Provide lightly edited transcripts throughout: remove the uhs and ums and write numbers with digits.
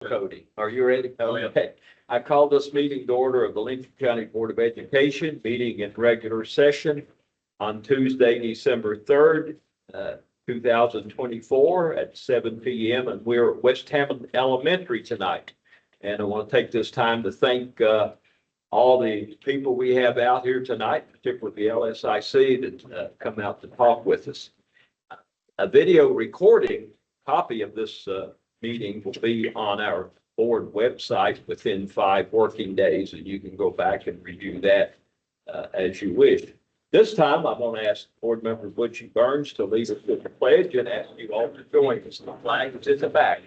Cody? Are you ready? Okay. I call this meeting to order of the Lincoln County Board of Education, meeting in regular session on Tuesday, December 3rd, 2024 at 7 p.m. And we're at West Hammond Elementary tonight. And I want to take this time to thank all the people we have out here tonight, particularly the LSIC that come out to talk with us. A video recording copy of this meeting will be on our board website within 5 working days, and you can go back and review that as you wish. This time, I'm going to ask Board Member Butchie Burns to lead us with the pledge and ask you all to join us. The flag is in the back.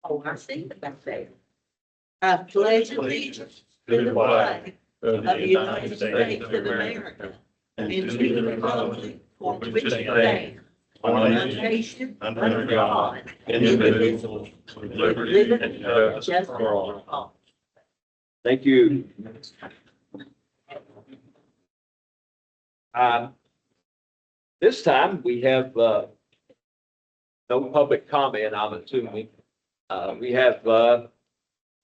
Oh, I see the back there. I pledge allegiance to the flag of the United States of America and to the republic for which it stands, one nation, under God, indivisible, with liberty and justice for all. Thank you. This time we have no public comment, I'm assuming. We have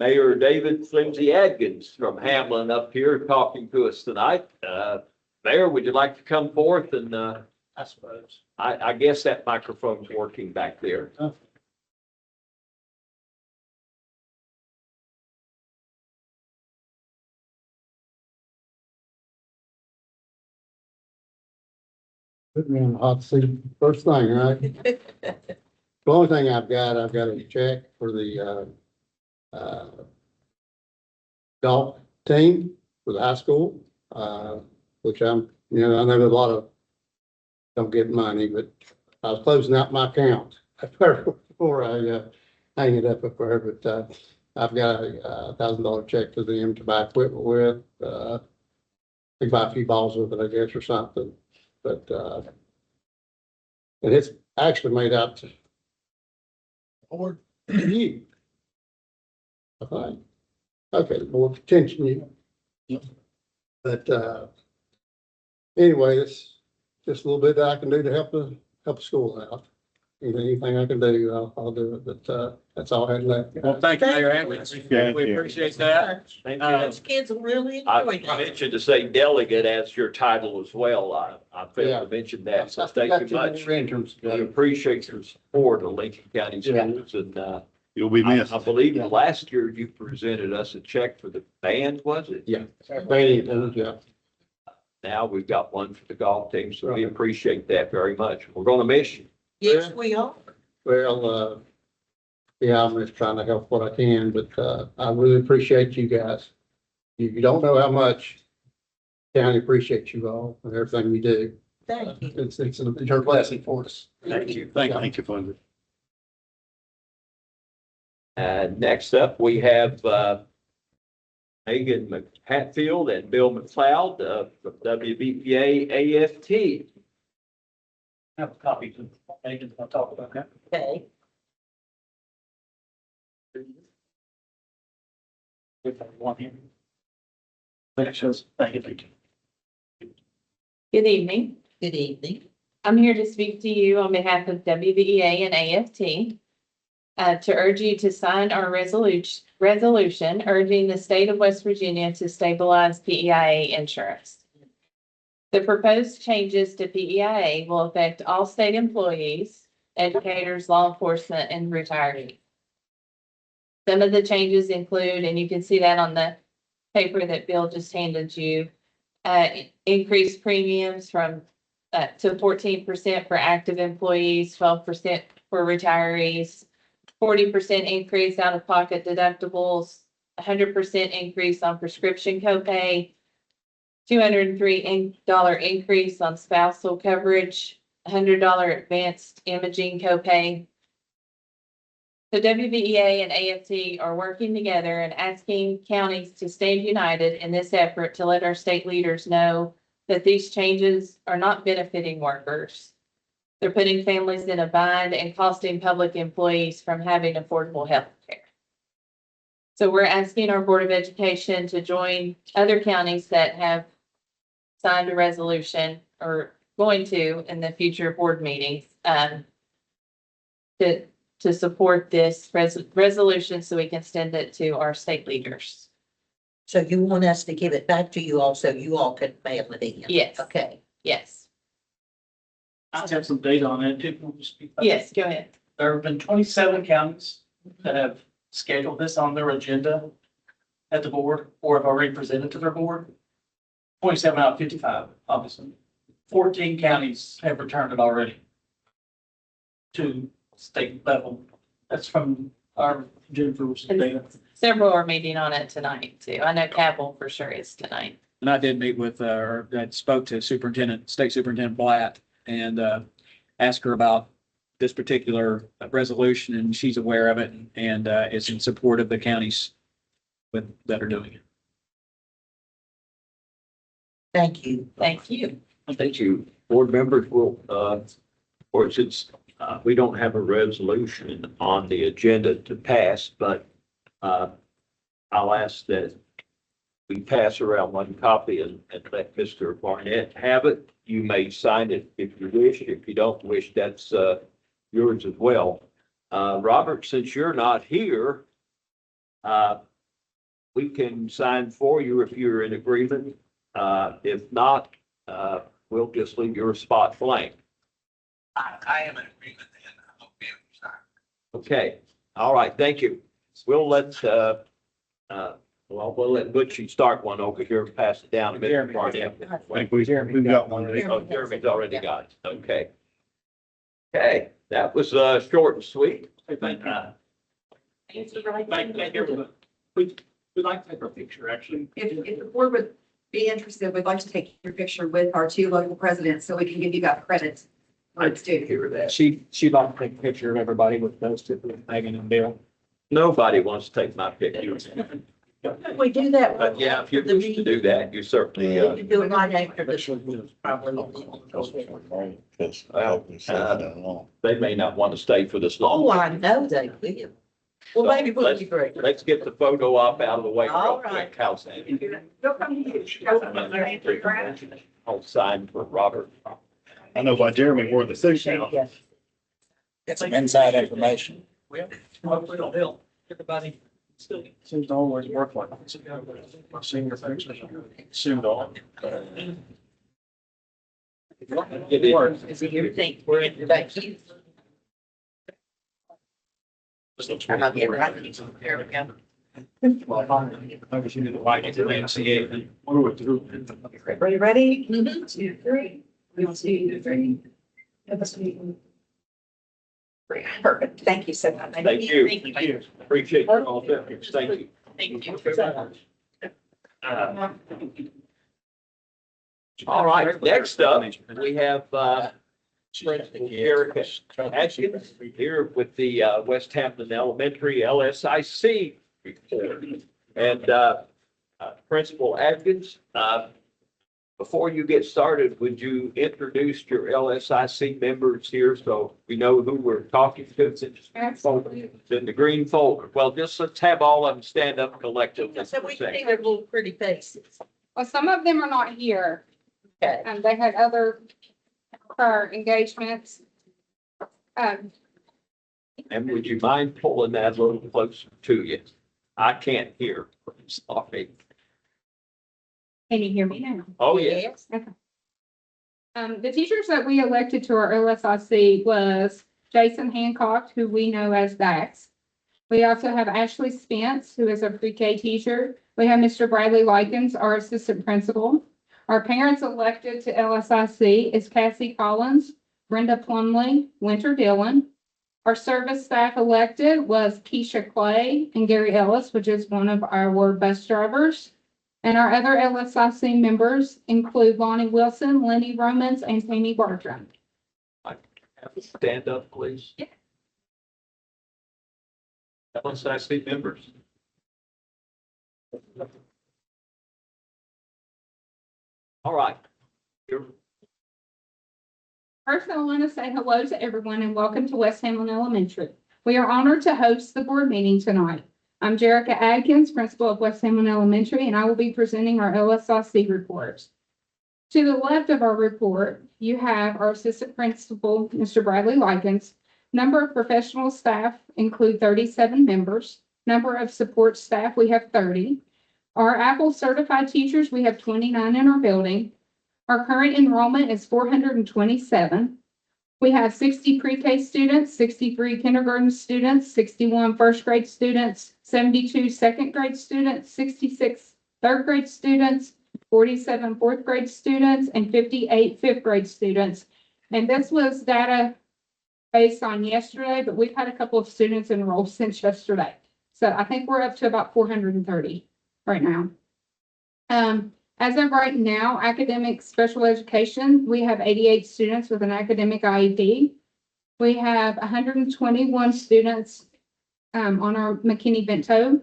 Mayor David Flimsy Adkins from Hamlin up here talking to us tonight. Mayor, would you like to come forth and I suppose. I guess that microphone's working back there. Put me on the hot seat first thing, right? The only thing I've got a check for the golf team for the high school, which I know there's a lot of don't get money, but I was closing out my account before I hang it up there, but I've got a $1,000 check for them to buy equipment with, they buy a few balls with it, I guess, or something. But, and it's actually made out to board you. I think. Okay, the board attention you. Yep. But, anyway, it's just a little bit that I can do to help the school out. Anything I can do, I'll do it, but, that's all I had left. Well, thank you, Mayor Adkins. We appreciate that. Thank you. Those kids will really I enjoy that. mentioned to say delegate as your title as well. I failed to mention that, so thank you much. We appreciate your support of Lincoln County schools, and You'll be missed. I believe last year you presented us a check for the band, was it? Yeah. Yeah. Now we've got one for the golf team, so we appreciate that very much. We're going to miss you. Yes, we are. Well, yeah, I'm just trying to help what I can, but, I really appreciate you guys. You don't know how much county appreciates you all and everything you do. Thank you. It's a blessing for us. Thank you. Thank you, Fonda. And next up, we have Megan Hatfield and Bill McLeod from WBPA AFT. I have a copy to Megan, I'll talk about that. Okay. If I want him. That shows, thank you. Good evening. Good evening. I'm here to speak to you on behalf of WBEA and AFT to urge you to sign our resolution urging the state of West Virginia to stabilize PEIA insurance. The proposed changes to PEIA will affect all state employees, educators, law enforcement, and retirees. Some of the changes include, and you can see that on the paper that Bill just handed you, increased premiums from to 14% for active employees, 12% for retirees, 40% increase out-of-pocket deductibles, 100% increase on prescription copay, $203 increase on spousal coverage, $100 advanced imaging copay. The WBEA and AFT are working together and asking counties to stand united in this effort to let our state leaders know that these changes are not benefiting workers. They're putting families in a bind and costing public employees from having affordable health care. So we're asking our Board of Education to join other counties that have signed a resolution or going to in the future board meetings to to support this resolution so we can send it to our state leaders. So you want us to give it back to you all so you all can mail it in? Yes. Okay. Yes, I have some data on it. Did you want to speak about yes, go ahead. There have been 27 counties that have scheduled this on their agenda at the board or have already presented to their board. 27 out of 55, obviously. 14 counties have returned it already to state level. That's from our Jennifer's data. Several are meeting on it tonight too. I know Cabell for sure is tonight. And I did meet with, or I spoke to State Superintendent Blatt and asked her about this particular resolution, and she's aware of it and is in support of the counties that are doing it. Thank you. Thank you. Thank you. Board members will, or since we don't have a resolution on the agenda to pass, but I'll ask that we pass around one copy and let Mr. Barnett have it. You may sign it if you wish. If you don't wish, that's yours as well. Robert, since you're not here, we can sign for you if you're in agreement. If not, we'll just leave your spot blank. I am in agreement and I'll be able to sign. Okay, all right, thank you. We'll let, we'll let Butchie start one over here and pass it down to Mr. Barnett. I think we've got one. Oh, Jeremy's already got it, okay. Okay, that was short and sweet. Thank you. We'd like to take our picture, actually. If the board would be interested, we'd like to take your picture with our two local presidents so we can give you that credit. Let's do. Hear that. She'd like to take a picture of everybody with those two, with Megan and Bill. Nobody wants to take my picture. We do that. But yeah, if you wish to do that, you certainly, We can do it right after this, probably. they may not want to stay for this long. Oh, I know they will. Well, maybe we'll be great. Let's get the photo op out of the way real All quick. right. How's that? They'll come to you. I'll sign for Robert. I know why Jeremy wore the suit now. Yes. Get some inside information. Well, hopefully it'll help everybody. Still seems to always work like this. Senior pictures. Soon on. It works. Is it everything? We're in, thank you. And I'll get right. There we go. Maybe she did the white, it's the NCAA. Are you ready? Mhm. 2, 3. 1, 2, 3. Perfect. Thank you so much. Thank you. Thank you. Appreciate your all efforts. Thank you. Thank you. All right, next up, we have, Erica Atkins here with the West Hampton Elementary LSIC report. And Principal Atkins, before you get started, would you introduce your LSIC members here so we know who we're talking to? Absolutely. It's in the green folder. Well, just let's have all of them stand up collectively. So we can see their little pretty faces. Well, some of them are not here. Okay. They had other prior engagements. And would you mind pulling that a little closer to you? I can't hear. I'm sorry. Can you hear me now? Oh, yeah. Yes. The teachers that we elected to our LSIC was Jason Hancock, who we know as Dax. We also have Ashley Spence, who is a pre-K teacher. We have Mr. Bradley Likens, our assistant principal. Our parents elected to LSIC is Cassie Collins, Brenda Plumley, Winter Dillon. Our service staff elected was Keisha Clay and Gary Ellis, which is one of our bus drivers. And our other LSIC members include Lonnie Wilson, Lenny Romans, and Tammy Bartram. Have you stand up, please. Yeah. LSIC members. All right. First, I want to say hello to everyone and welcome to West Hamlin Elementary. We are honored to host the board meeting tonight. I'm Jerica Adkins, principal of West Hamlin Elementary, and I will be presenting our LSIC report. To the left of our report, you have our assistant principal, Mr. Bradley Likens, Number of professional staff include 37 members. Number of support staff, we have 30. Our Apple certified teachers, we have 29 in our building. Our current enrollment is 427. We have 60 pre-K students, 63 kindergarten students, 61 first grade students, 72 second grade students, 66 third grade students, 47 fourth grade students, and 58 fifth grade students. And this was data based on yesterday, but we've had a couple of students enroll since yesterday. So I think we're up to about 430 right now. As of right now, academic special education, we have 88 students with an academic IEP. We have 121 students on our McKinney-Vento.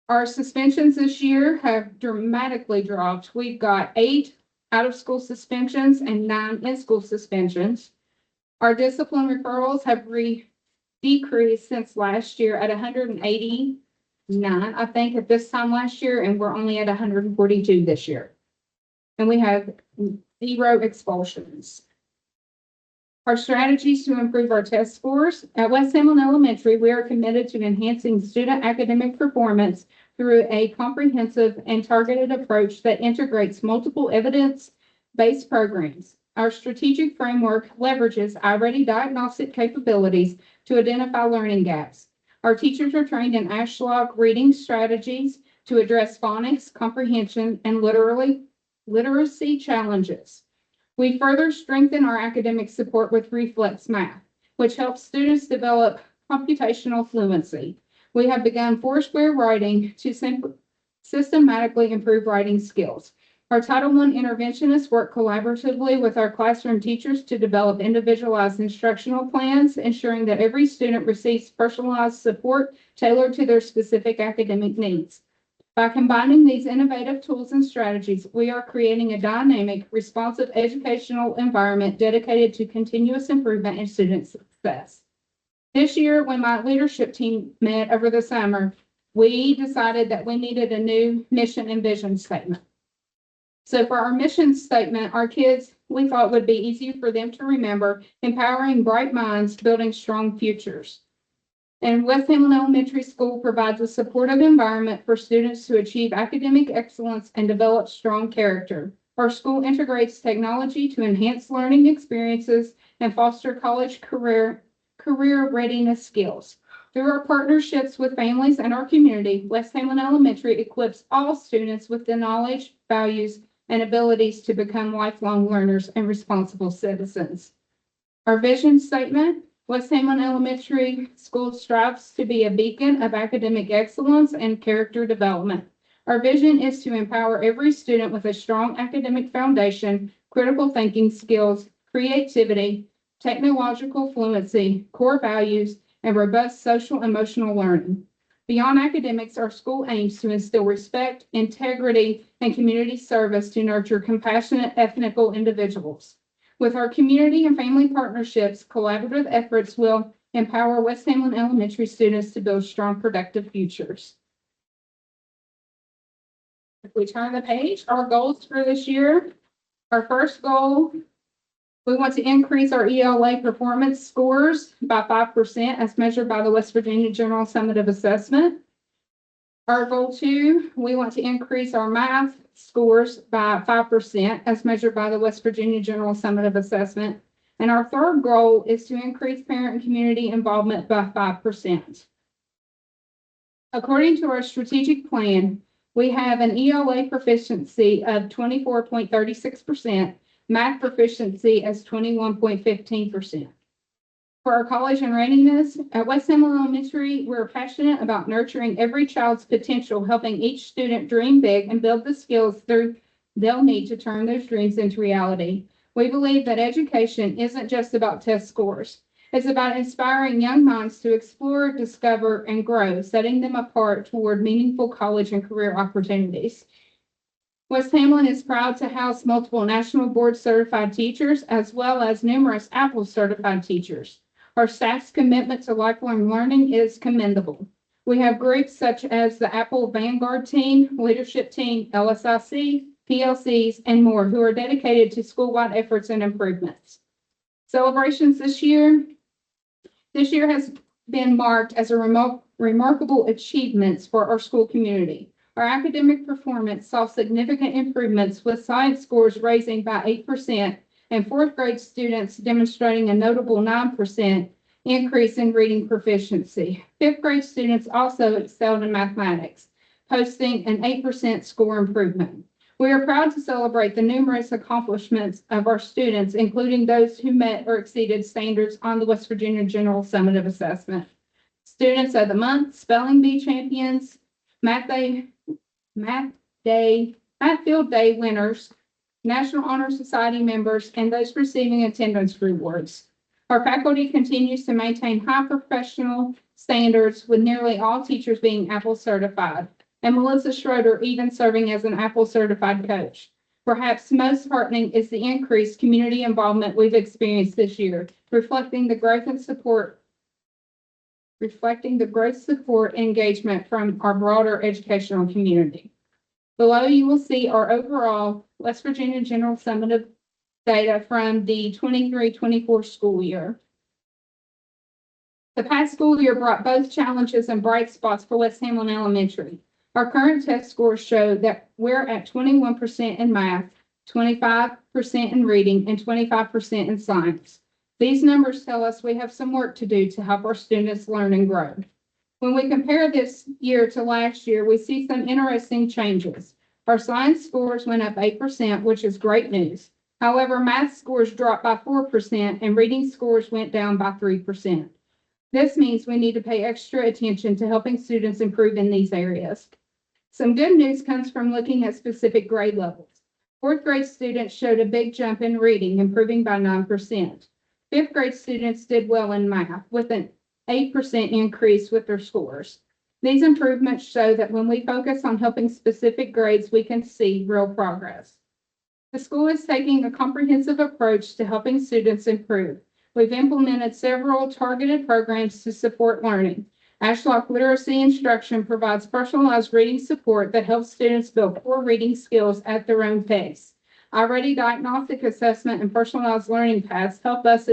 Our suspensions this year have dramatically dropped. We've got 8 out-of-school suspensions and 9 in-school suspensions. Our discipline referrals have decreased since last year at 189, I think, at this time last year, and we're only at 142 this year. And we have 0 expulsions. Our strategies to improve our test scores. At West Hamlin Elementary, we are committed to enhancing student academic performance through a comprehensive and targeted approach that integrates multiple evidence-based programs. Our strategic framework leverages iReady diagnostic capabilities to identify learning gaps. Our teachers are trained in Ashlock reading strategies to address phonics, comprehension, and literacy challenges. We further strengthen our academic support with Reflex Math, which helps students develop computational fluency. We have begun Foursquare writing to systematically improve writing skills. Our Title I interventionists work collaboratively with our classroom teachers to develop individualized instructional plans, ensuring that every student receives personalized support tailored to their specific academic needs. By combining these innovative tools and strategies, we are creating a dynamic, responsive educational environment dedicated to continuous improvement in student success. This year, when my leadership team met over the summer, we decided that we needed a new mission and vision statement. So for our mission statement, our kids, we thought would be easier for them to remember, empowering bright minds, building strong futures. And West Hamlin Elementary School provides a supportive environment for students to achieve academic excellence and develop strong character. Our school integrates technology to enhance learning experiences and foster college career readiness skills. Through our partnerships with families and our community, West Hamlin Elementary equips all students with the knowledge, values, and abilities to become lifelong learners and responsible citizens. Our vision statement: West Hamlin Elementary School strives to be a beacon of academic excellence and character development. Our vision is to empower every student with a strong academic foundation, critical thinking skills, creativity, technological fluency, core values, and robust social emotional learning. Beyond academics, our school aims to instill respect, integrity, and community service to nurture compassionate, ethical individuals. With our community and family partnerships, collaborative efforts will empower West Hamlin Elementary students to build strong, productive futures. If we turn the page, our goals for this year, our first goal, we want to increase our ELA performance scores by 5% as measured by the West Virginia General Summative Assessment. Our goal 2, we want to increase our math scores by 5% as measured by the West Virginia General Summative Assessment. And our third goal is to increase parent and community involvement by 5%. According to our strategic plan, we have an ELA proficiency of 24.36%, math proficiency as 21.15%. For our college and readiness, at West Hamlin Elementary, we're passionate about nurturing every child's potential, helping each student dream big and build the skills they'll need to turn those dreams into reality. We believe that education isn't just about test scores. It's about inspiring young minds to explore, discover, and grow, setting them apart toward meaningful college and career opportunities. West Hamlin is proud to house multiple National Board certified teachers, as well as numerous Apple certified teachers. Our staff's commitment to lifelong learning is commendable. We have groups such as the Apple Vanguard Team, Leadership Team, LSIC, PLCs, and more who are dedicated to school-wide efforts and improvements. Celebrations this year. This year has been marked as a remarkable achievements for our school community. Our academic performance saw significant improvements with science scores rising by 8% and fourth grade students demonstrating a notable 9% increase in reading proficiency. Fifth grade students also excelled in mathematics, posting an 8% score improvement. We are proud to celebrate the numerous accomplishments of our students, including those who met or exceeded standards on the West Virginia General Summative Assessment. Students of the month, spelling bee champions, math field day winners, National Honor Society members, and those receiving attendance rewards. Our faculty continues to maintain high professional standards, with nearly all teachers being Apple certified, and Melissa Schroeder even serving as an Apple certified coach. Perhaps most heartening is the increased community involvement we've experienced this year, reflecting the growth, support, and engagement from our broader educational community. Below, you will see our overall West Virginia General Summative data from the 23-24 school year. The past school year brought both challenges and bright spots for West Hamlin Elementary. Our current test scores show that we're at 21% in math, 25% in reading, and 25% in science. These numbers tell us we have some work to do to help our students learn and grow. When we compare this year to last year, we see some interesting changes. Our science scores went up 8%, which is great news. However, math scores dropped by 4% and reading scores went down by 3%. This means we need to pay extra attention to helping students improve in these areas. Some good news comes from looking at specific grade levels. Fourth grade students showed a big jump in reading, improving by 9%. Fifth grade students did well in math, with an 8% increase with their scores. These improvements show that when we focus on helping specific grades, we can see real progress. The school is taking a comprehensive approach to helping students improve. We've implemented several targeted programs to support learning. Ashlock Literacy Instruction provides personalized reading support that helps students build core reading skills at their own pace. iReady Diagnostic Assessment and Personalized Learning Paths help us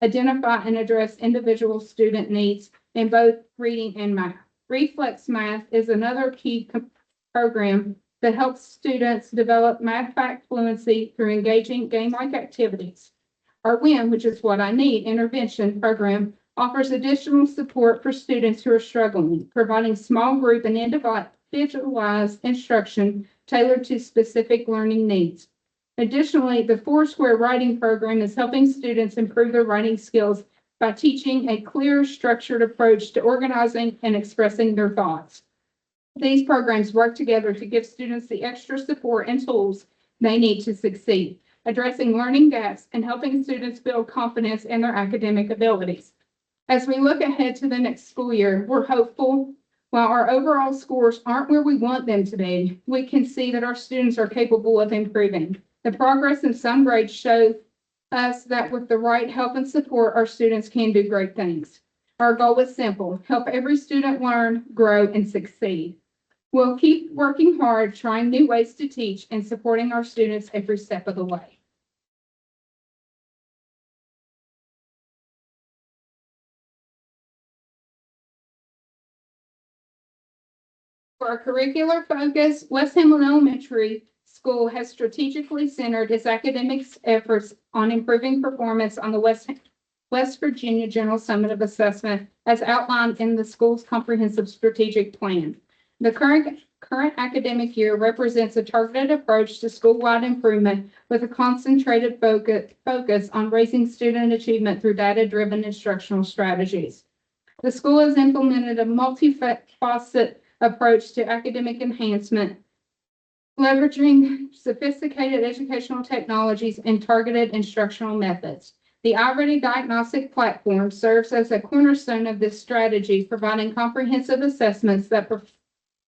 identify and address individual student needs in both reading and math. Reflex Math is another key program that helps students develop math fact fluency through engaging game-like activities. Our WIN, which is What I Need intervention program, offers additional support for students who are struggling, providing small group and individualized instruction tailored to specific learning needs. Additionally, the Foursquare writing program is helping students improve their writing skills by teaching a clear, structured approach to organizing and expressing their thoughts. These programs work together to give students the extra support and tools they need to succeed, addressing learning gaps and helping students build confidence in their academic abilities. As we look ahead to the next school year, we're hopeful. While our overall scores aren't where we want them to be, we can see that our students are capable of improving. The progress in some grades shows us that with the right help and support, our students can do great things. Our goal is simple: help every student learn, grow, and succeed. We'll keep working hard, trying new ways to teach and supporting our students every step of the way. For our curricular focus, West Hamlin Elementary School has strategically centered its academics efforts on improving performance on the West Virginia General Summative Assessment as outlined in the school's comprehensive strategic plan. The current academic year represents a targeted approach to school-wide improvement with a concentrated focus on raising student achievement through data-driven instructional strategies. The school has implemented a multifaceted approach to academic enhancement, leveraging sophisticated educational technologies and targeted instructional methods. The iReady diagnostic platform serves as a cornerstone of this strategy, providing comprehensive assessments that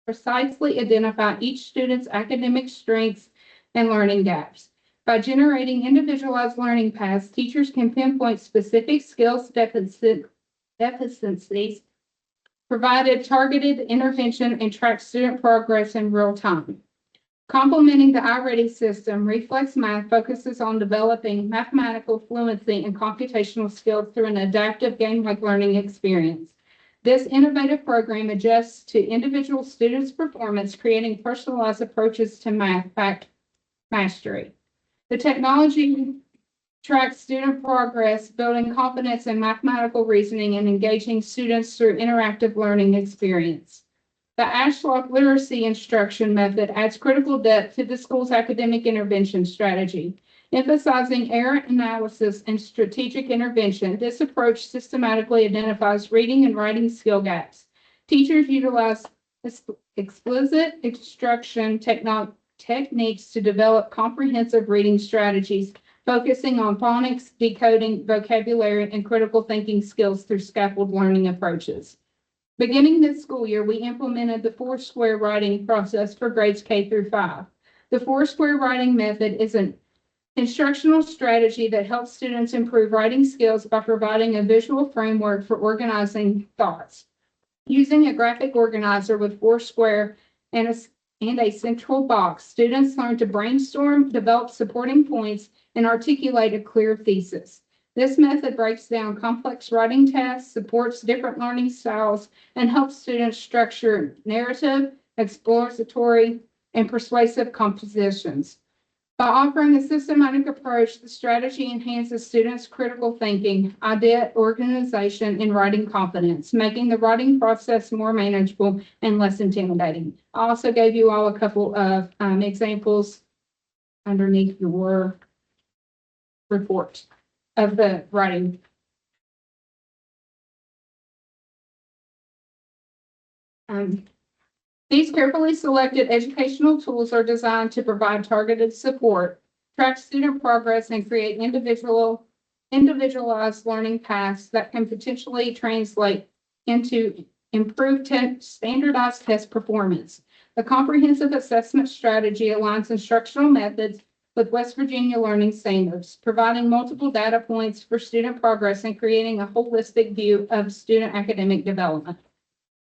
precisely identify each student's academic strengths and learning gaps. By generating individualized learning paths, teachers can pinpoint specific skills deficiencies, provided targeted intervention, and track student progress in real time. Complementing the iReady system, Reflex Math focuses on developing mathematical fluency and computational skills through an adaptive game-like learning experience. This innovative program adjusts to individual students' performance, creating personalized approaches to math mastery. The technology tracks student progress, building confidence in mathematical reasoning and engaging students through interactive learning experience. The Ashlock literacy instruction method adds critical depth to the school's academic intervention strategy. Emphasizing error analysis and strategic intervention, this approach systematically identifies reading and writing skill gaps. Teachers utilize explicit instruction techniques to develop comprehensive reading strategies, focusing on phonics, decoding, vocabulary, and critical thinking skills through scaffold learning approaches. Beginning this school year, we implemented the four-square writing process for grades K through 5. The four-square writing method is an instructional strategy that helps students improve writing skills by providing a visual framework for organizing thoughts. Using a graphic organizer with four-square and a central box, students learn to brainstorm, develop supporting points, and articulate a clear thesis. This method breaks down complex writing tasks, supports different learning styles, and helps students structure narrative, exploratory, and persuasive compositions. By offering a systematic approach, the strategy enhances students' critical thinking, idea organization, and writing confidence, making the writing process more manageable and less intimidating. I also gave you all a couple of examples underneath your report of the writing. These carefully selected educational tools are designed to provide targeted support, track student progress, and create individualized learning paths that can potentially translate into improved standardized test performance. The comprehensive assessment strategy aligns instructional methods with West Virginia learning standards, providing multiple data points for student progress and creating a holistic view of student academic development.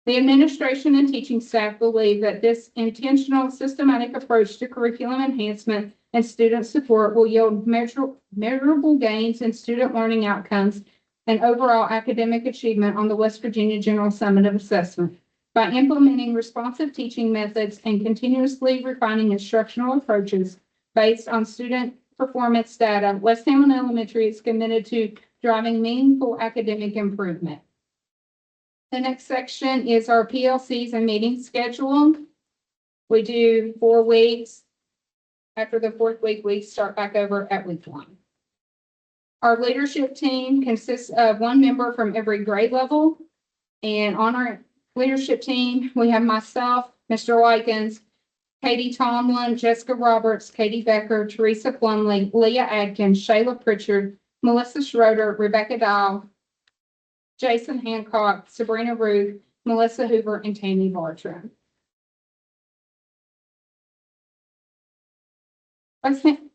The administration and teaching staff believe that this intentional, systematic approach to curriculum enhancement and student support will yield measurable gains in student learning outcomes and overall academic achievement on the West Virginia General Summative Assessment. By implementing responsive teaching methods and continuously refining instructional approaches based on student performance data, West Hamlin Elementary is committed to driving meaningful academic improvement. The next section is our PLCs and meeting schedule. We do 4 weeks. After the 4th week, we start back over at week 1. Our leadership team consists of 1 member from every grade level. And on our leadership team, we have myself, Mr. Likens, Katie Tomlin, Jessica Roberts, Katie Becker, Teresa Plumley, Leah Adkins, Shayla Pritchard, Melissa Schroeder, Rebecca Dial, Jason Hancock, Sabrina Ruth, Melissa Hoover, and Tammy Bartram.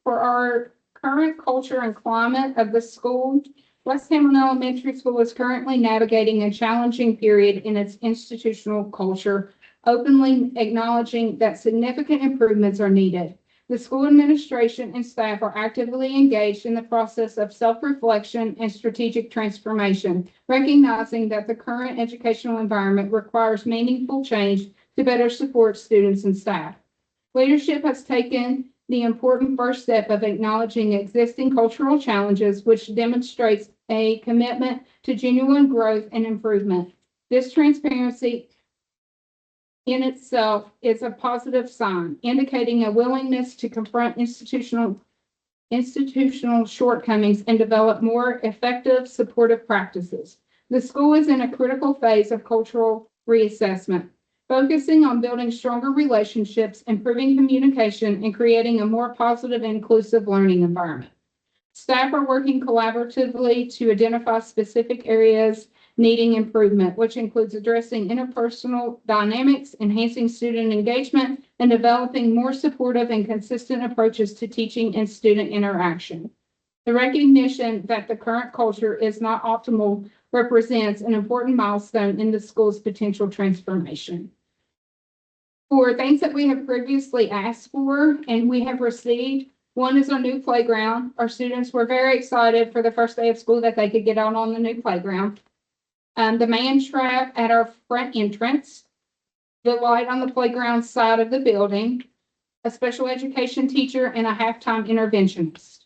For our current culture and climate of the school, West Hamlin Elementary School is currently navigating a challenging period in its institutional culture, openly acknowledging that significant improvements are needed. The school administration and staff are actively engaged in the process of self-reflection and strategic transformation, recognizing that the current educational environment requires meaningful change to better support students and staff. Leadership has taken the important first step of acknowledging existing cultural challenges, which demonstrates a commitment to genuine growth and improvement. This transparency in itself is a positive sign, indicating a willingness to confront institutional shortcomings and develop more effective supportive practices. The school is in a critical phase of cultural reassessment, focusing on building stronger relationships, improving communication, and creating a more positive and inclusive learning environment. Staff are working collaboratively to identify specific areas needing improvement, which includes addressing interpersonal dynamics, enhancing student engagement, and developing more supportive and consistent approaches to teaching and student interaction. The recognition that the current culture is not optimal represents an important milestone in the school's potential transformation. For things that we have previously asked for and we have received, one is our new playground. Our students were very excited for the first day of school that they could get out on the new playground. The man trap at our front entrance, the light on the playground side of the building, a special education teacher, and a halftime interventionist.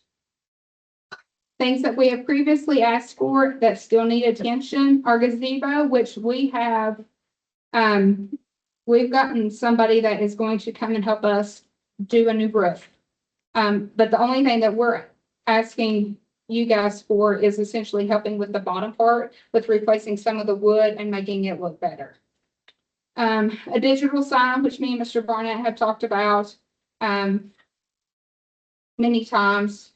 Things that we have previously asked for that still need attention are gazebo, which we have, we've gotten somebody that is going to come and help us do a new roof. But the only thing that we're asking you guys for is essentially helping with the bottom part, with replacing some of the wood and making it look better. A digital sign, which me and Mr. Barnett have talked about, many times.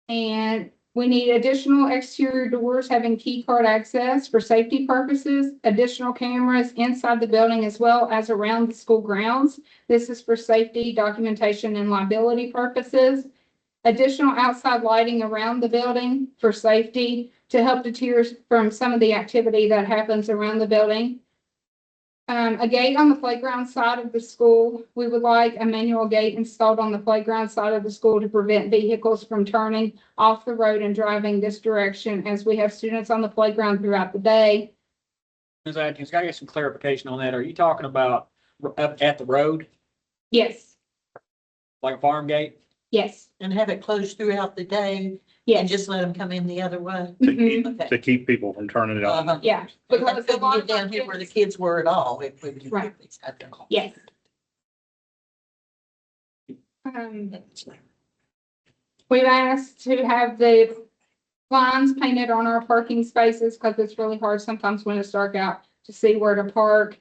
And we need additional exterior doors having key card access for safety purposes, additional cameras inside the building as well as around the school grounds. This is for safety, documentation, and liability purposes. Additional outside lighting around the building for safety to help deter from some of the activity that happens around the building. A gate on the playground side of the school. We would like a manual gate installed on the playground side of the school to prevent vehicles from turning off the road and driving this direction, as we have students on the playground throughout the day. Ms. Atkins, can I get some clarification on that? Are you talking about up at the road, Yes, like a farm gate? yes, And have it closed throughout the day and yes. just let them come in the other way. Mhm. Okay. To keep people from turning it off. Uh-huh. Yeah. I Because a couldn't lot get of our down here where the kids- kids were at all. If we could Right. get these out there. Yes. We've asked to have the lines painted on our parking spaces because it's really hard sometimes when it's dark out to see where to park.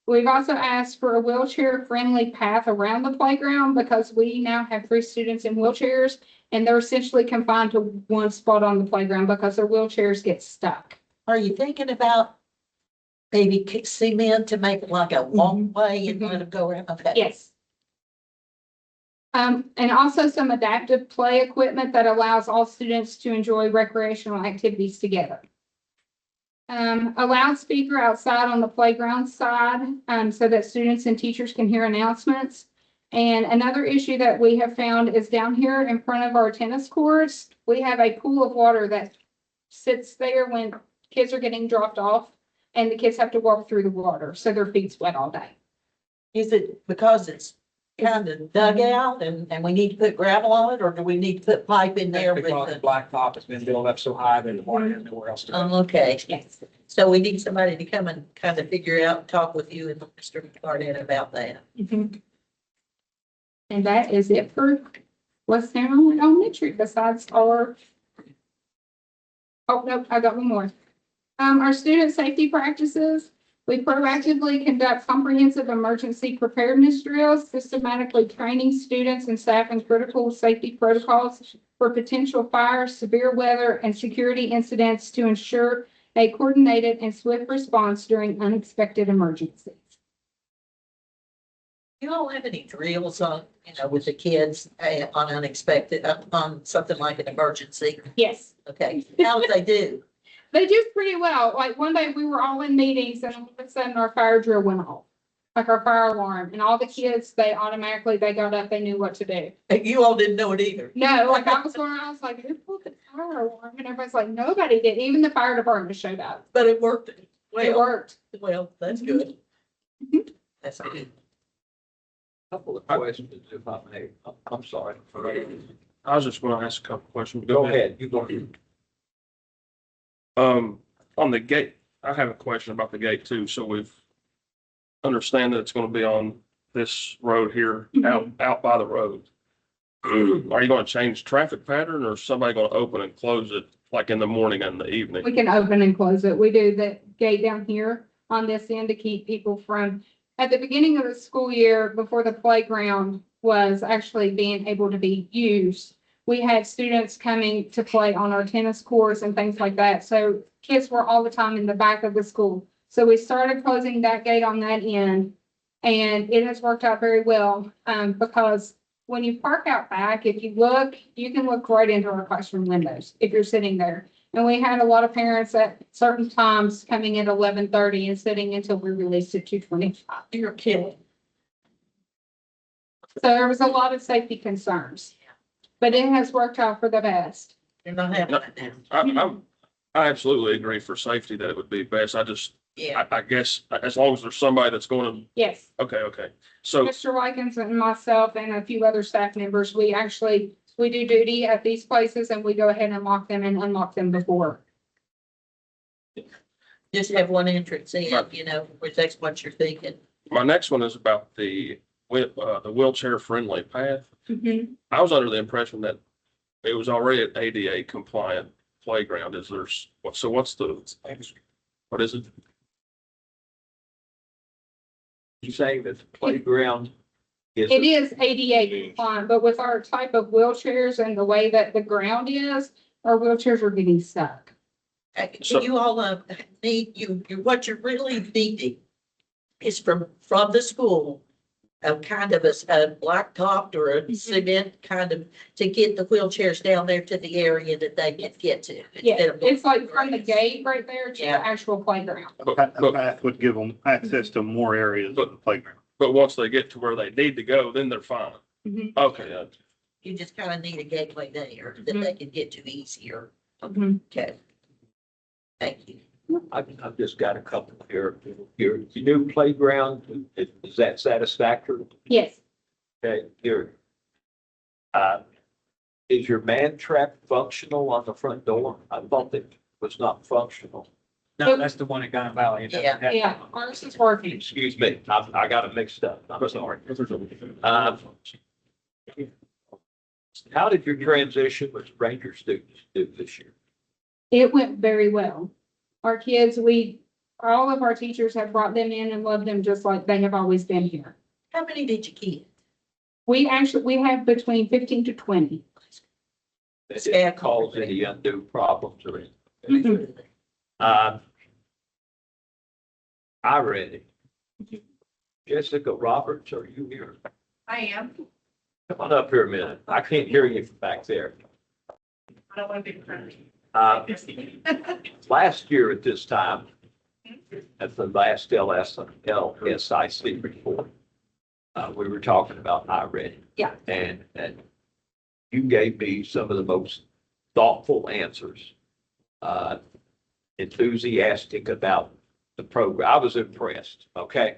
We've also asked for a wheelchair-friendly path around the playground because we now have 3 students in wheelchairs and they're essentially confined to one spot on the playground because their wheelchairs get stuck. Are you thinking about maybe kick cement to make it like a walkway and let them go around? Okay. Yes. And also some adaptive play equipment that allows all students to enjoy recreational activities together. A loudspeaker outside on the playground side, so that students and teachers can hear announcements. And another issue that we have found is down here in front of our tennis courts, we have a pool of water that sits there when kids are getting dropped off and the kids have to walk through the water, so their feet sweat all day. Is it because it's kind of dug out and we need to put gravel on it, or do we need to put pipe in there with Because the the? blacktop has been built up so high that the water has nowhere else to go. Okay, Yes. so we need somebody to come and kind of figure out, talk with you and Mr. Barnett about that. Mhm. And that is it for West Hamlin Elementary besides our. Oh, no, I got one more. Our student safety practices, we proactively conduct comprehensive emergency preparedness drills, systematically training students and staff in critical safety protocols for potential fire, severe weather, and security incidents to ensure a coordinated and swift response during unexpected emergencies. You all have any drills on, with the kids on unexpected, on something like an emergency? Yes. Okay, how do they do? They do pretty well. Like one day we were all in meetings and all of a sudden our fire drill went off. Like our fire alarm, and all the kids, they got up, they knew what to do. You all didn't know it either. No, like I was like, who pulled the fire alarm? And everybody's like, nobody did. Even the fire department showed up. But it worked. It Well, worked. well, that's good. That's good. Couple of questions, if I may. I'm sorry. I was just gonna ask a couple questions. Go ahead, you go ahead. On the gate, I have a question about the gate too. So we've understand that it's gonna be on this road here, out by the road. Are you gonna change traffic pattern or is somebody gonna open and close it like in the morning and the evening? We can open and close it. We do the gate down here on this end to keep people from, at the beginning of the school year, before the playground was actually being able to be used, we had students coming to play on our tennis courts and things like that. So kids were all the time in the back of the school. So we started closing that gate on that end, and it has worked out very well, because when you park out back, if you look, you can look right into our classroom windows if you're sitting there. And we had a lot of parents at certain times coming at 11:30 and sitting until we released at 2:25. You're kidding. So there was a lot of safety concerns, but it has worked out for the best. You're not having it now. I absolutely agree for safety that it would be best. Yeah. I guess as long as there's somebody that's going Yes, to, okay. So, Mr. Likens and myself and a few other staff members, we do duty at these places and we go ahead and lock them and unlock them before. Just have one entrance in, Right. which that's what you're thinking. my next one is about the wheelchair friendly path. Mhm. I was under the impression that it was already an ADA compliant playground. What's what is it? You saying that the playground is? It is ADA compliant, but with our type of wheelchairs and the way that the ground is, our wheelchairs are getting stuck. So- You all need, what you're really needing is from the school, a kind of a blacktop or a cement kind of, to get the wheelchairs down there to the area that they can get to. Yeah, instead of- it's like from the gate right there to the Yeah. actual playground. But, A but, path would give them access to more areas of the playground. but once they get to where they need to go, then they're fine. Mhm. Okay, You just kind of need a gateway there that they can get to easier. Mhm. Okay. Thank you. I've just got a couple here. Your new playground, is that satisfactory? Yes, Okay, is your man trap functional on the front door? I thought it was not functional. No, that's the one at Gun Valley. Yeah. ours is working. Excuse me, I got it mixed up. I'm sorry. How did your transition with Ranger students do this year? It went very well. Our kids, all of our teachers have brought them in and loved them just like they have always been here. How many did you get? We have between 15 to 20. That didn't cause any undue problems or anything? I read it. Jessica Roberts, are you here? I am. Come on up here a minute. I can't hear you from back there. I don't want to be friendly. Last year at this time, at the last LSIC report, we were talking about iReady. Yeah. And you gave me some of the most thoughtful answers, enthusiastic about the program. I was impressed, okay?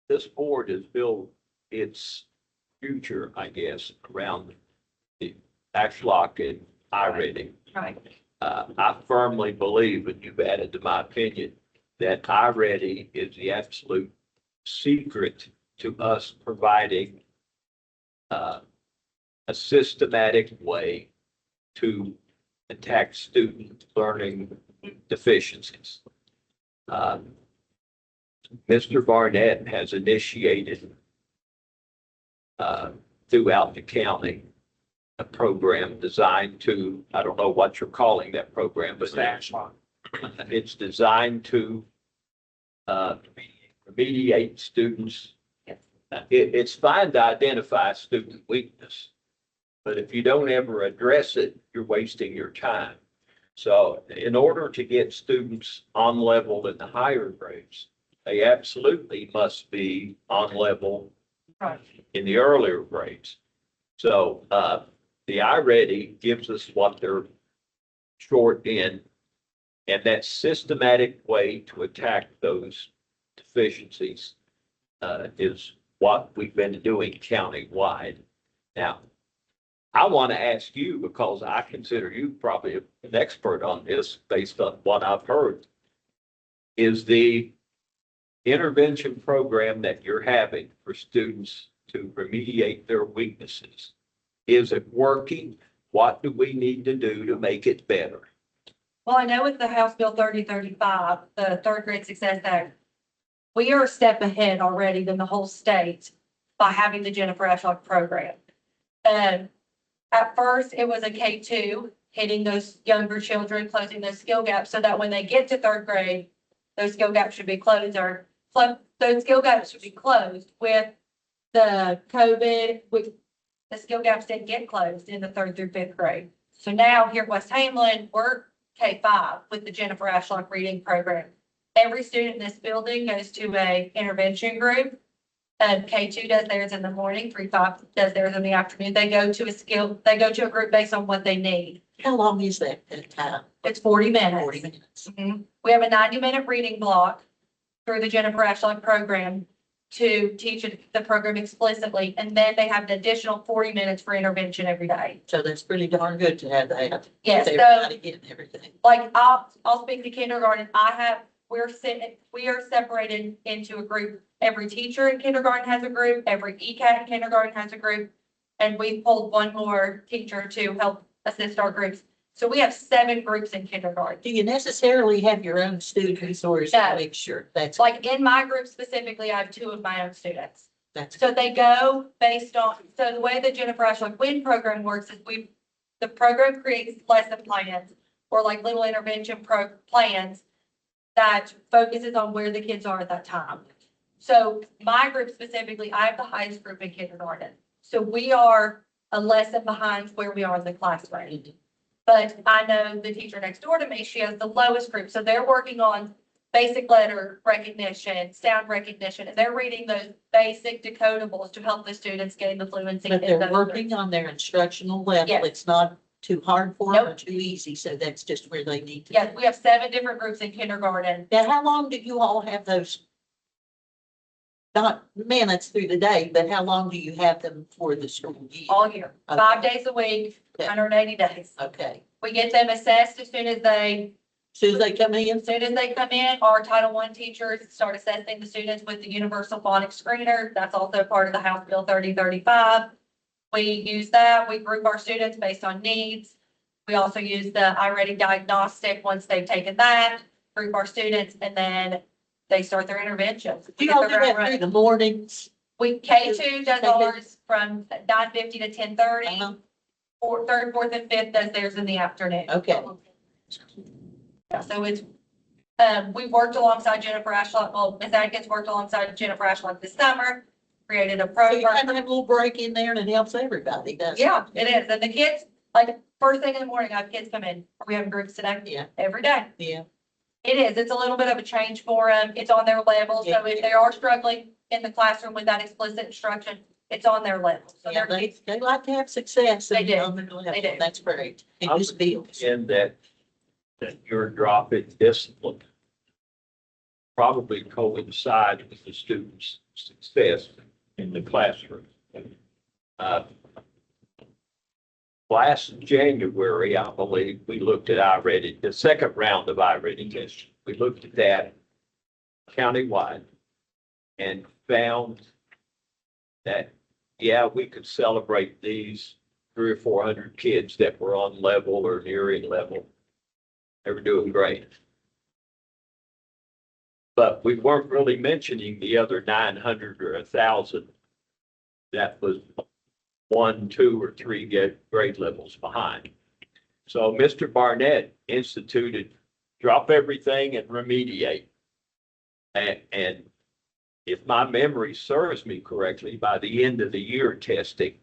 This board has built its future, I guess, around the Axlock and iReady. Right. I firmly believe, and you've added to my opinion, that iReady is the absolute secret to us providing a systematic way to attack student learning deficiencies. Mr. Barnett has initiated throughout the county a program designed to, I don't know what you're calling that program, but it's designed to remediate students. It's fine to identify student weakness, but if you don't ever address it, you're wasting your time. So in order to get students on level in the higher grades, they absolutely must be on level in the earlier grades. So the iReady gives us what they're short in, and that systematic way to attack those deficiencies is what we've been doing countywide. Now, I want to ask you, because I consider you probably an expert on this based on what I've heard, is the intervention program that you're having for students to remediate their weaknesses, is it working? What do we need to do to make it better? Well, I know with the House Bill 3035, the Third Grade Success Act, we are a step ahead already than the whole state by having the Jennifer Ashlock program. And at first, it was a K2, hitting those younger children, closing those skill gaps so that when they get to third grade, those skill gaps should be closed those skill gaps should be closed with the COVID, with the skill gaps didn't get closed in the 3rd through 5th grade. So now here at West Hamlin, we're K-5 with the Jennifer Ashlock reading program. Every student in this building goes to a intervention group. K2 does theirs in the morning, 3-5 does theirs in the afternoon. They go to a group based on what they need. How long is that time? It's 40 minutes. 40 minutes. Mhm. We have a 90-minute reading block through the Jennifer Ashlock program to teach the program explicitly, and then they have an additional 40 minutes for intervention every day. So that's pretty darn good to have that. Yes, With so everybody getting everything. like I'll speak to kindergarten. We are separated into a group. Every teacher in kindergarten has a group, every ECAT in kindergarten has a group, and we pulled one more teacher to help assist our groups. So we have 7 groups in kindergarten. Do you necessarily have your own student resource No. to make sure that's, Like in my group specifically, I have 2 of my own students. that's, So they go based on, so the way the Jennifer Ashlock WIN program works is the program creates lesson plans or like little intervention plans that focuses on where the kids are at that time. So my group specifically, I have the highest group in kindergarten. So we are a lesson behind where we are in the classroom. But I know the teacher next door to me, she has the lowest group. So they're working on basic letter recognition, sound recognition, and they're reading those basic decodables to help the students gain the fluency. but in they're those working words. on their instructional level. Yes. It's not too hard for them or Nope. too easy, so that's just where they need to. Yes, we have 7 different groups in kindergarten. Now, how long do you all have those? Not minutes through the day, but how long do you have them for the school year? All year, Okay. 5 days a week, Okay. 180 days. Okay, We get them assessed as soon as they soon as they come in, come in, our Title I teachers start assessing the students with the Universal Phonics Screener. That's also part of the House Bill 3035. We use that. We group our students based on needs. We also use the iReady diagnostic once they've taken that, group our students, and then they start their interventions. do y'all do that through the mornings? K2 does ours from 9:50 to 10:30. Uh-huh. 3rd, 4th, and 5th does theirs in the afternoon. Okay. Yeah, so it's, we worked alongside Jennifer Ashlock, well, Ms. Atkins worked alongside Jennifer Ashlock this summer, created a So you kind program. of have a little break in there and it helps everybody, doesn't it? Yeah, it is. And the kids, like, first thing in the morning, I have kids come in. Are we having groups today? Yeah. Every day. Yeah. It is. It's a little bit of a change for them. It's on their level. So if they are struggling in the classroom with that explicit instruction, it's on their level. So Yeah, they're, they like to have success. They and do. on their level. They do. That's great. It I'm just builds. in that your drop in discipline probably coincide with the students' success in the classroom. Last January, I believe, we looked at iReady, the second round of iReady testing. We looked at that countywide and found that, yeah, we could celebrate these 300 or 400 kids that were on level or nearing level. They were doing great. But we weren't really mentioning the other 900 or 1,000 that was 1, 2, or 3 grade levels behind. So Mr. Barnett instituted drop everything and remediate. And if my memory serves me correctly, by the end of the year testing,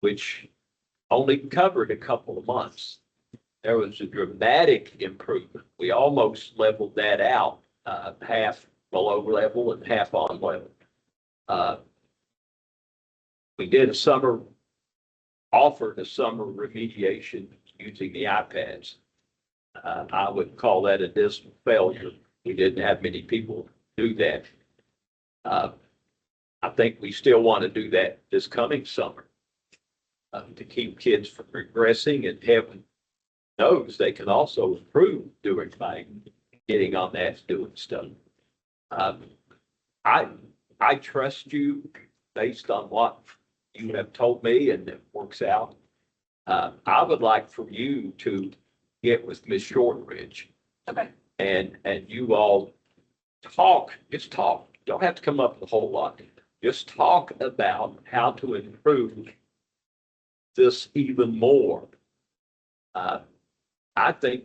which only covered a couple of months, there was a dramatic improvement. We almost leveled that out, half below level and half on level. We did offered a summer remediation using the iPads. I would call that a dismal failure. We didn't have many people do that. I think we still want to do that this coming summer to keep kids from regressing, and heaven knows they can also improve by getting on that, doing stuff. I trust you based on what you have told me, and it works out. I would like for you to get with Ms. Shortridge. Okay. And you all talk, just talk. Don't have to come up with a whole lot. Just talk about how to improve this even more. I think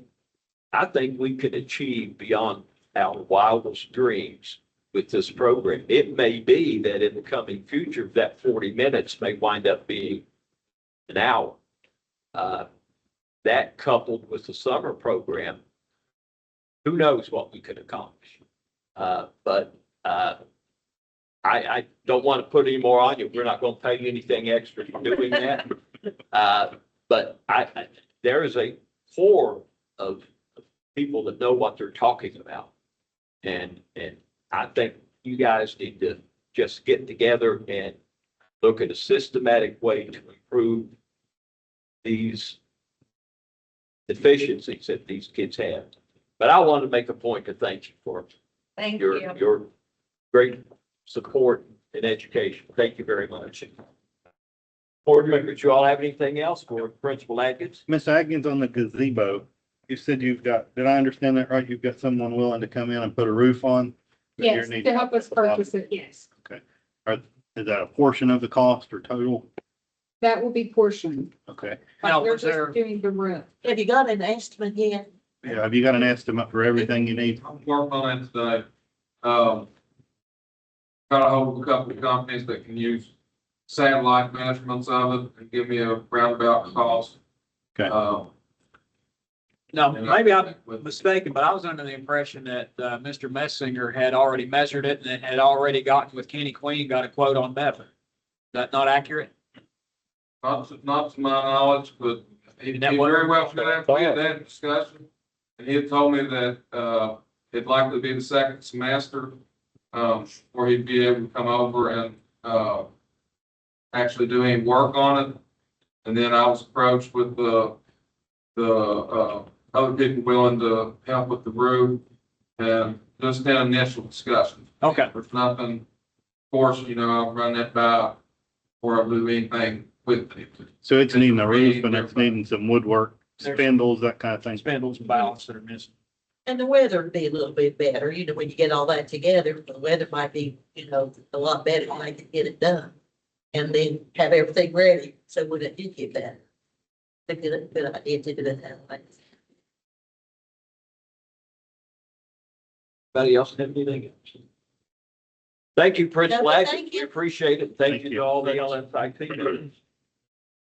we could achieve beyond our wildest dreams with this program. It may be that in the coming future, that 40 minutes may wind up being an hour. That coupled with the summer program, who knows what we could accomplish? But I don't want to put any more on you. We're not going to pay you anything extra for doing that. But there is a core of people that know what they're talking about. And I think you guys need to just get together and look at a systematic way to improve these deficiencies that these kids have. But I want to make a point to thank you for Thank you. your great support in education. Thank you very much. Board members, you all have anything else for Principal Atkins? Ms. Atkins, on the gazebo, you said you've got, did I understand that right? You've got someone willing to come in and put a roof on? But Yes, you're needing- to help us purchase it, yes. Is that a portion of the cost or total? That will be portioned. Okay. Now, Like we're was there- just doing the roof. Have you got an estimate yet? Yeah, have you got an estimate for everything you need? I'm working on it today. Got a hold of a couple of companies that can use satellite measurements of it and give me a roundabout cost. Okay. Now, maybe I'm mistaken, but I was under the impression that, Mr. Messinger had already measured it and had already gotten with Kenny Queen, got a quote on Bevan. Is that not accurate? Not to my knowledge, but he Isn't that very what- well could have, we had that discussion. And he had told me that, it'd likely be the second semester, where he'd be able to come over and, actually do any work on it. And then I was approached with the other people willing to help with the roof and just an initial discussion. Okay. There's nothing, of course, I'll run that by before I do anything with it. So it's needing a roof and it's needing some woodwork, spindles, that kind of thing. Spindles and ballots that are missing. And the weather would be a little bit better, when you get all that together, the weather might be, a lot better when they can get it done. And then have everything ready, so when it did get better. It's a good idea to do it that way. Anybody else have anything else? Thank you, Principal No, Atkins. thank We you. appreciate it. Thank Thank you to you. all the LSIT.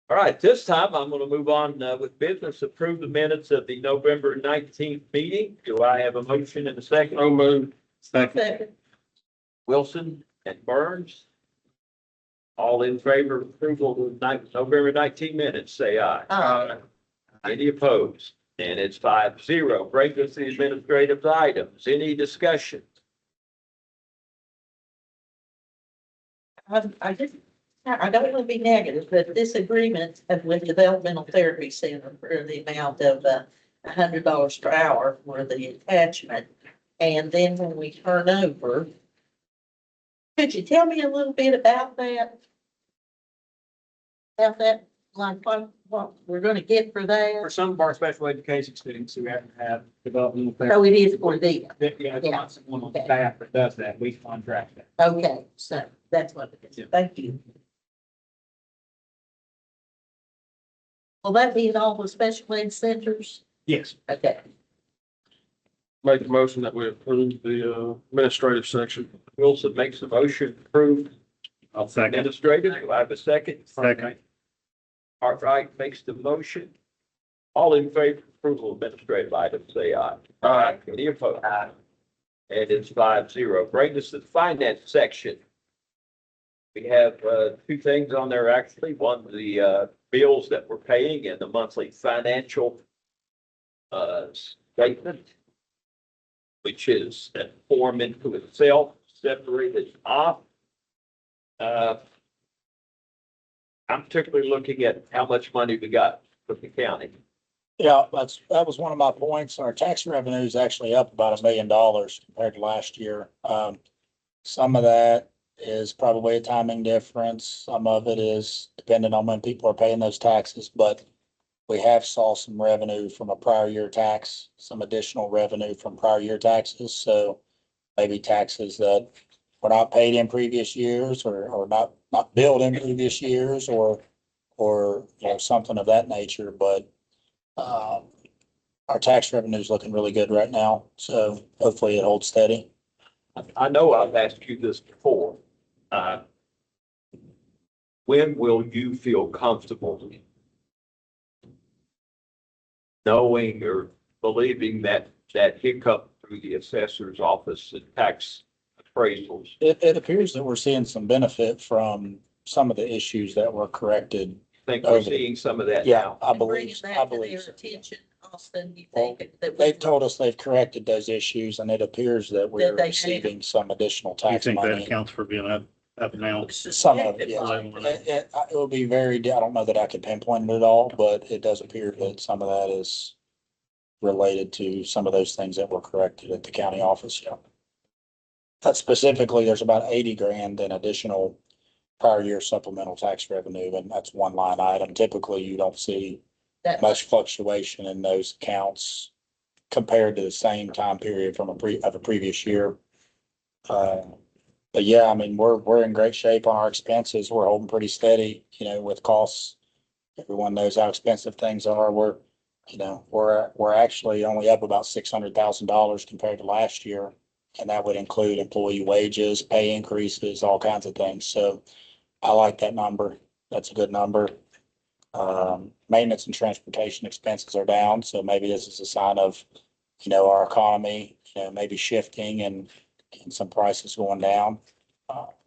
All right, this time I'm going to move on with business. Approve the minutes of the November 19th meeting. Do I have a motion and a second? So moved. Second. Second. Wilson and Burns. All in favor of approval of the November 19 minutes, say aye. Any opposed? And it's 5-0. Brings us to the administrative items. Any discussion? I don't want to be negative, but this agreement with Developmental Therapy Center for the amount of $100 per hour for the attachment. And then when we turn over, could you tell me a little bit about that? About that, like what we're gonna get for For that? some of our special education students who haven't had developmental So therapy, it is for them. yeah, it's not someone on staff that does that. We contract that. Okay, so that's what it is. Yeah. Thank you. Will that be in all the special ed centers? Yes. Okay. Make the motion that we approve the administrative section. Wilson makes a motion to approve I'll second. administrative. Do I have a second? Second. Cartwright makes the motion. All in favor of approval of administrative items, say aye. Aye. Any opposed? And it's 5-0. Bring us to the finance section. We have two things on there, actually. One, the bills that we're paying and the monthly financial statement, which is that form into itself, separated off. I'm particularly looking at how much money we got from the county. Yeah, that was one of my points. Our tax revenue is actually up about $1 million compared to last year. Some of that is probably a timing difference. Some of it is dependent on when people are paying those taxes, but we have saw some revenue from a prior year tax, some additional revenue from prior year taxes. So maybe taxes that were not paid in previous years or not billed in previous years or something of that nature, but our tax revenue is looking really good right now, so hopefully it holds steady. I know I've asked you this before. When will you feel comfortable knowing or believing that hiccup through the assessor's office and tax appraisals. It appears that we're seeing some benefit from some of the issues that were corrected. Think we're seeing some of that Yeah, now. I And bring believe, it I back to believe their so. attention, Austin, you Well, think that. They've told us they've corrected those issues and it appears that That we're they have. receiving some additional You tax think that money. accounts for being up now? Some of it, yes. It will be very, I don't know that I could pinpoint it all, but it does appear that some of that is related to some of those things that were corrected at the county office, yeah. But specifically, there's about 80 grand in additional prior year supplemental tax revenue, and that's one line item. Typically, you don't see That much fluctuation in those accounts compared to the same time period from a previous year. But yeah, I mean, we're in great shape on our expenses. We're holding pretty steady, with costs. Everyone knows how expensive things are. We're actually only up about $600,000 compared to last year. And that would include employee wages, pay increases, all kinds of things. So I like that number. That's a good number. Maintenance and transportation expenses are down, so maybe this is a sign of, our economy, maybe shifting and some prices going down.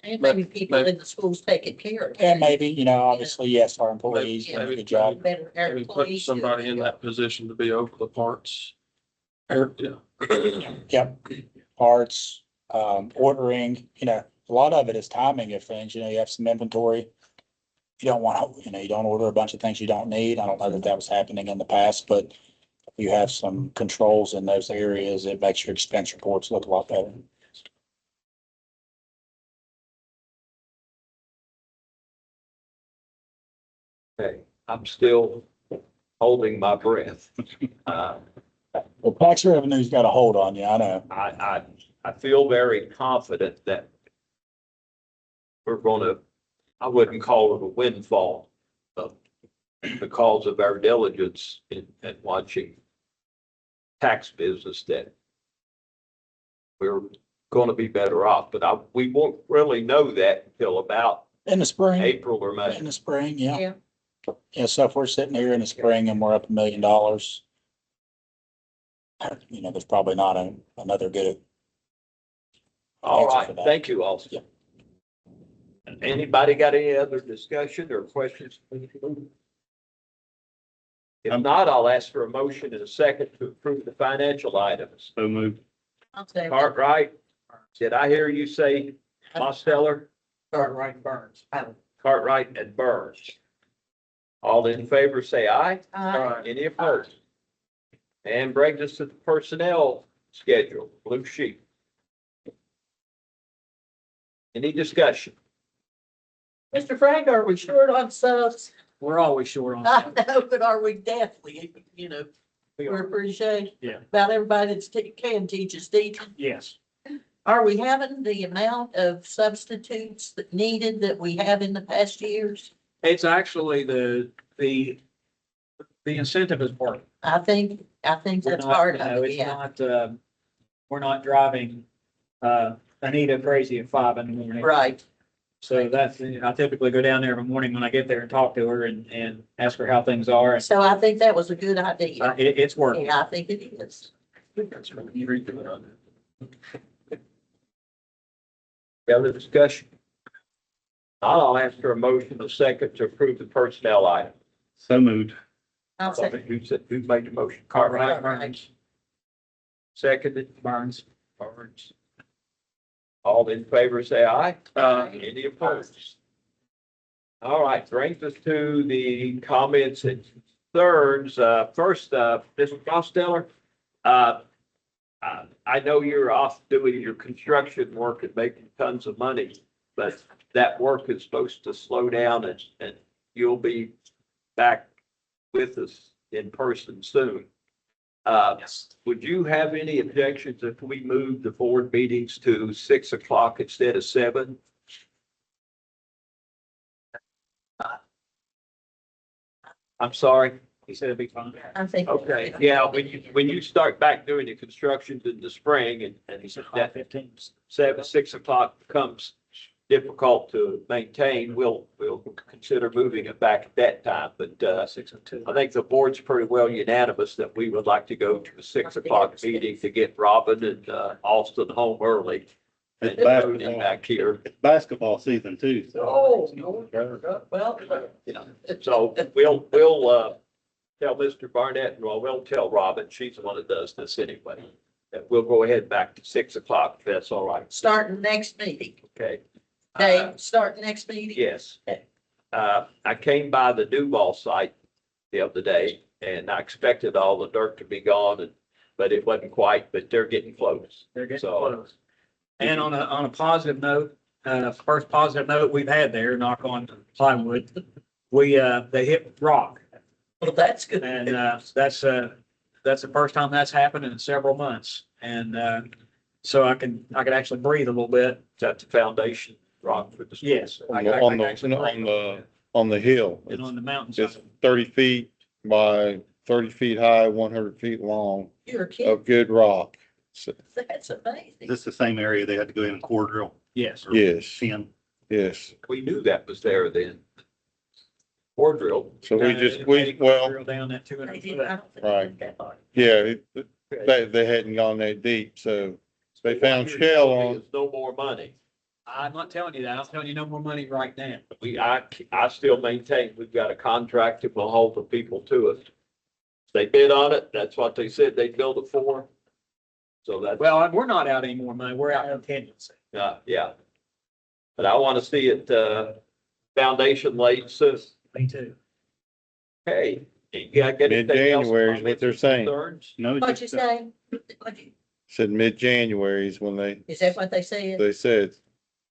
And maybe people in the schools taking care of. And maybe, obviously, yes, our employees do a good job. Better, our Maybe put employees do a somebody good in job. that position to be over the parts. Yeah. Yep, parts, ordering, a lot of it is timing of things, you have some inventory. You don't want to, you don't order a bunch of things you don't need. I don't know that that was happening in the past, but if you have some controls in those areas, it makes your expense reports look a lot better. Okay, I'm still holding my breath. Well, tax revenue's got a hold on you, I know. I feel very confident that we're gonna, I wouldn't call it a windfall, because of our diligence in watching tax business, that we're gonna be better off, but we won't really know that until about In the spring, April or May. in the spring, yeah. Yeah. Yeah, so if we're sitting here in the spring and we're up $1 million, there's probably not another good. All answer right, for that. thank you, Austin. Anybody got any other discussion or questions? If not, I'll ask for a motion in a second to approve the financial items. So moved. I'll say. Cartwright, did I hear you say Mosteller? Cartwright Burns. Cartwright and Burns. All in favor, say aye. Uh, Any opposed? And brings us to the personnel schedule, blue sheet. Any discussion? Mr. Frank, are we short on subs? We're always short on. I know, but are we definitely, We we're are. pretty sure. Yeah. About everybody that's can teach is teaching. Yes. Are we having the amount of substitutes that needed that we have in the past years? It's actually the incentive is working. I think We're that's not, part you of know, it, it's yeah. not, we're not driving, Anita crazy at 5 a.m. Right. So that's, I typically go down there every morning when I get there and talk to her and ask her how things are. And So I think that was a good idea. it's working. Yeah, I think it is. Other discussion? I'll ask for a motion, a second to approve the personnel item. So moved. I'll say. Who made the motion? Cartwright, Right. seconded, Burns. Burns. All in favor, say aye. Uh, Any opposed? All right, brings us to the comments and concerns. First, Mr. Costello, I know you're off doing your construction work and making tons of money, but that work is supposed to slow down and you'll be back with us in person soon. Yes. Would you have any objections if we move the board meetings to 6 o'clock instead of 7? I'm sorry. He said it'd be fine. I think. Okay, yeah, when you start back doing the constructions in the spring and He said that 5:15. 6 o'clock becomes difficult to maintain, we'll consider moving it back at that time. But, 6:02. I think the board's pretty well unanimous that we would like to go to the 6 o'clock meeting to get Robin and, Austin home early. It's And Cody basketball. back here. It's basketball season too, so. Oh, well, So we'll, tell Mr. Barnett, and we'll tell Robin, she's the one that does this anyway. That we'll go ahead back to 6 o'clock, if that's all right. starting next meeting. Okay. Dave, starting next meeting? Yes. I came by the Duval site the other day and I expected all the dirt to be gone but it wasn't quite, but they're getting close. They're getting So- close. And on a positive note, first positive note we've had there, knock on plywood, they hit rock. Well, that's good. And, that's the first time that's happened in several months. And, so I can actually breathe a little bit. That's the foundation rock for the. school. Yes. On the hill. And on the It's mountainside. 30 feet by 30 feet high, 100 feet long You're a kid. of good rock. So, That's amazing. Is this the same area they had to go in and core drill? Yes. yes, In? yes. We knew that was there then. Or drill. So we just, well, Drill down that They 200 did, foot. I don't think Right. that hard. yeah, they hadn't gone that deep, so they found What you're shell telling me on, is no more money. I'm not telling you that. I'm telling you no more money right now. I still maintain we've got a contract and we'll hold the people to it. They bid on it. That's what they said they'd build it for. So that's, Well, we're not out any more money. We're out contingency. yeah. But I want to see it, foundation laid soon. Me too. Hey, you got anything else? Mid-January is what they're saying. Concerns? No, it's What'd you just, say? What'd you- said mid-January is when Is that what they said? they said,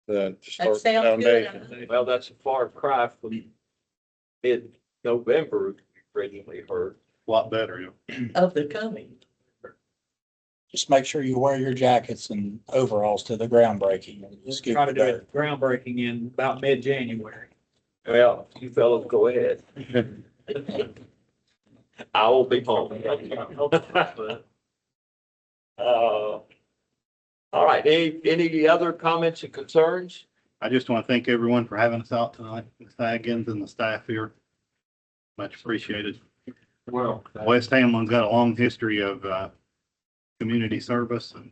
to That start the sounds good. foundation. Well, that's a far cry from mid-November, we originally heard. a lot better, Of the coming. Just make sure you wear your jackets and overalls to the groundbreaking. and Let's scoop try to the do dirt. it groundbreaking in about mid-January. Well, you fellows go ahead. I will be home. All right, any other comments and concerns? I just want to thank everyone for having us out tonight, the Thagins and the staff here. Much appreciated. Well, West Hamlin's got a long history of, community service and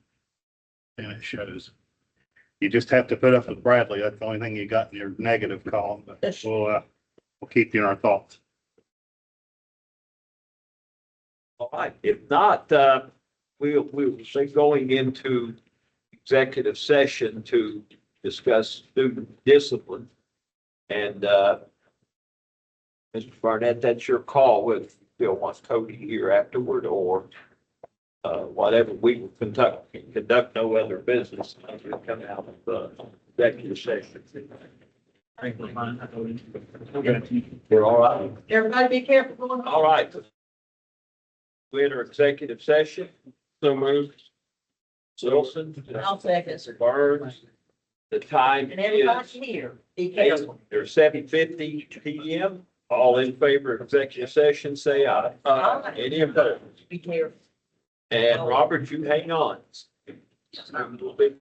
it shows. You just have to put up with Bradley. That's the only thing you got in your negative column, but we'll keep you in our thoughts. All right, if not, we'll be going into executive session to discuss student discipline. And, Mr. Barnett, that's your call with Bill wants Cody here afterward or, whatever. We will conduct no other business until we come out of executive session. We're all right. Everybody be careful going on. All right. We enter executive session. So moved. Wilson. I'll second. Mr. Burns. The time And everybody is here, be careful. 7:50 PM. All in favor of executive session, say aye. Aye. Any opposed? Be careful. And Robert, you hang on. We'll be